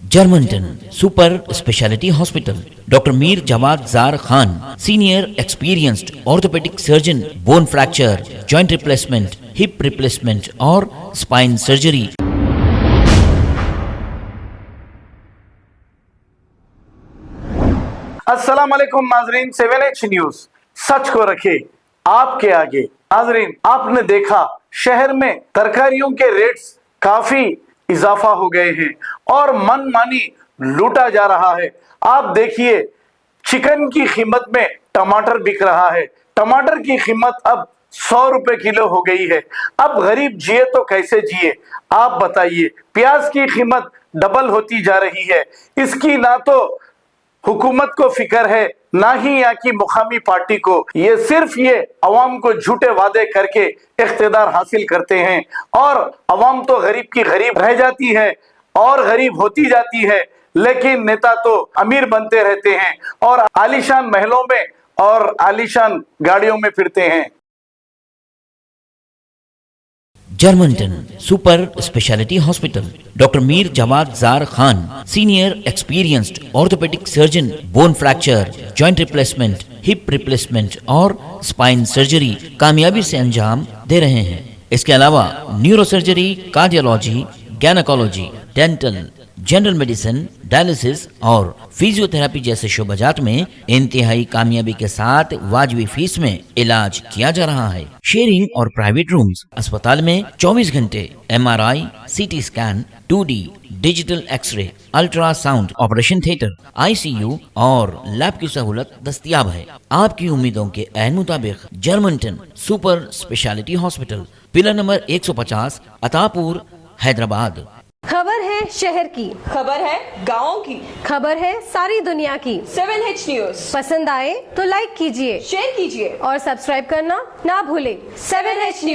Germanton super speciality hospital, doctor Mir Jawad Zar Khan, senior experienced orthopaedic surgeon, bone fracture, joint replacement, hip replacement और spine surgery. अस्सलाम वालेकुम नाजरीन, 7H news सच को रखे आपके आगे। नाजरीन, आपने देखा शहर में तरकारियों के रेट्स काफी इजाफा हो गए हैं और मनमानी लूटा जा रहा है। आप देखिए, चिकन की कीमत में टमाटर बिक रहा है। टमाटर की कीमत अब 100 रुपए किलो हो गई है। अब गरीब जिए तो कैसे जिए, आप बताइए। प्याज की कीमत डबल होती जा रही है। इसकी ना तो हुकूमत को फिक्र है, ना ही यहाँ की मुकामी पार्टी को। ये सिर्फ ये अवाम को झूठे वादे करके इख्तिदार हासिल करते हैं और अवाम तो गरीब की गरीब रह जाती है और गरीब होती जाती है, लेकिन नेता तो अमीर बनते रहते हैं और आलीशान महलों में और आलीशान गाड़ियों में फिरते हैं। Germanten super speciality hospital, doctor Mir Jawad Zar Khan, senior experienced orthopaedic surgeon, bone fracture, joint replacement, hip replacement और स्पाइन सर्जरी कामयाबी से अंजाम दे रहे हैं। इसके अलावा neuro surgery, cardiology, gynaecology, dental, general medicine, dialysis और फिजियोथेरेपी जैसे शोबाजात में इंतहाई कामयाबी के साथ वाजबी फीस में इलाज किया जा रहा है। शेयरिंग और प्राइवेट रूम्स, अस्पताल में 24 घंटे MRI, CT scan, 2D digital x-ray, ultrasound, operation theatre, ICU और लैब की सहूलत दस्तयाब है। आपकी उम्मीदों के ऐन मुताबिक Germanten super speciality hospital, pillar number 150, Attapur, Hyderabad. खबर है शहर की, खबर है गाँव की, खबर है सारी दुनिया की। 7H न्यूज पसंद आए तो लाइक कीजिए, शेयर कीजिए और सब्सक्राइब करना ना भूलें। 7H news.